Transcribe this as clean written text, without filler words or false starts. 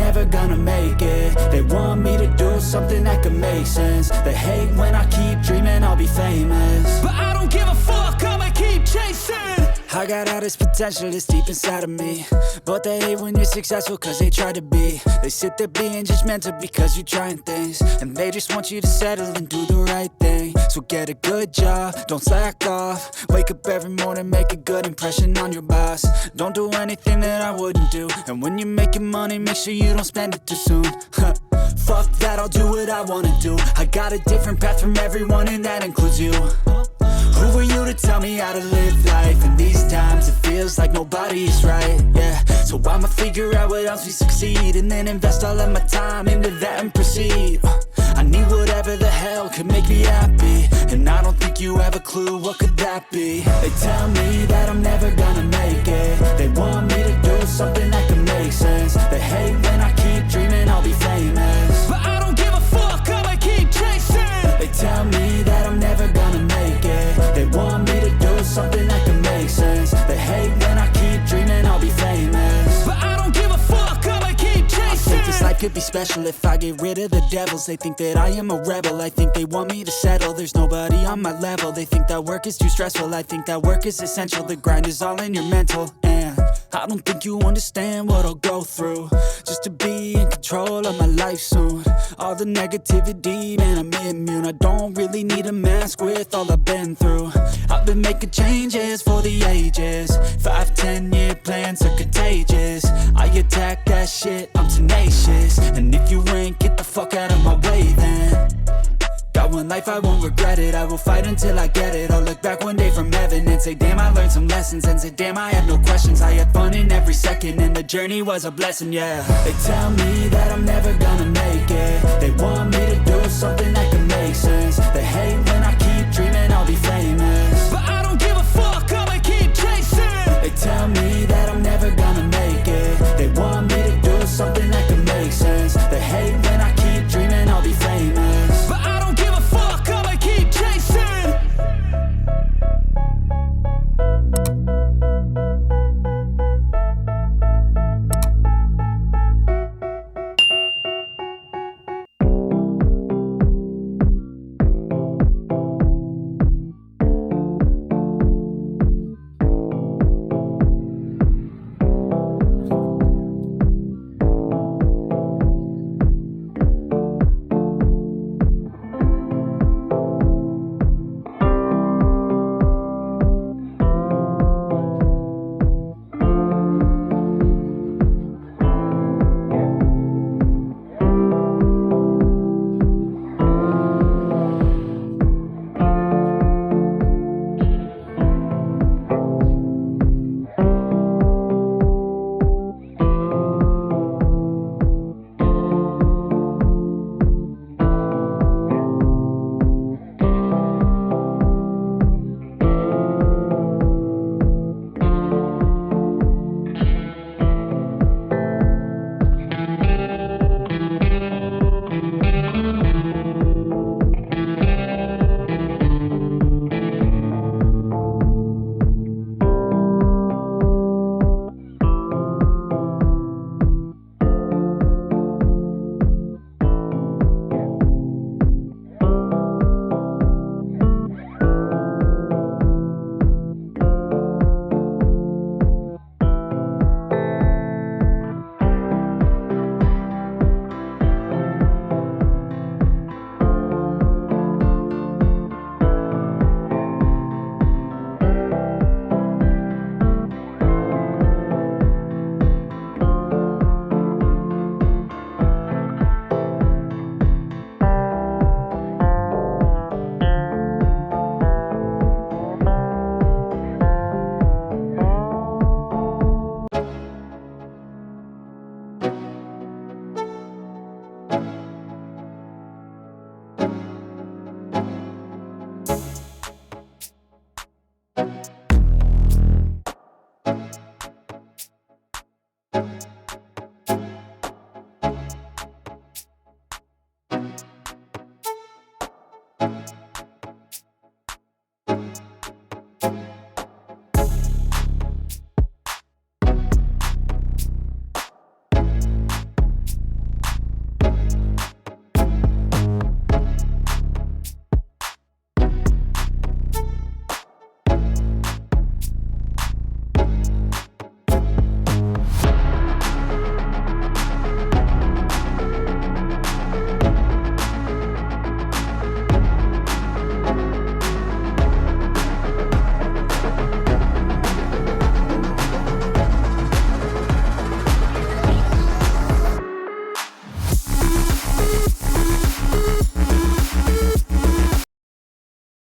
never gonna make it. They want me to do something that could make sense. They hate when I keep dreaming I'll be famous, but I don't give a fuck, I'ma keep chasing. I got all this potential that's deep inside of me, but they hate when you're successful cause they try to be. They sit there being judgmental because you're trying things, and they just want you to settle and do the right thing. So get a good job, don't slack off. Wake up every morning, make a good impression on your boss. Don't do anything that I wouldn't do, and when you're making money, make sure you don't spend it too soon. Fuck that, I'll do what I wanna do. I got a different path from everyone, and that includes you. Who are you to tell me how to live life? In these times it feels like nobody is right, yeah. So I'ma figure out what else we succeed, and then invest all of my time into that and proceed. I need whatever the hell could make me happy, and I don't think you have a clue what could that be. They tell me that I'm never gonna make it. They want me to do something that could make sense. They hate when I keep dreaming I'll be famous, but I don't give a fuck, I'ma keep chasing. They tell me that I'm never gonna make it. They want me to do something that can make sense. They hate when I keep dreaming I'll be famous, but I don't give a fuck, I'ma keep chasing. I think this life could be special if I get rid of the devils. They think that I am a rebel, I think they want me to settle. There's nobody on my level, they think that work is too stressful. I think that work is essential, the grind is all in your mental. And I don't think you understand what I'll go through just to be in control of my life soon. All the negativity, man, I'm immune. I don't really need a mask with all I've been through. I've been making changes for the ages. 5-10 year plans are contagious. I attack that shit, I'm tenacious. And if you ain't, get the fuck out of my way then. Got one life, I won't regret it. I will fight until I get it. I'll look back one day from heaven and say, damn, I learned some lessons. And say, damn, I had no questions. I had fun in every second, and the journey was a blessing, yeah. They tell me that I'm never gonna make it. They want me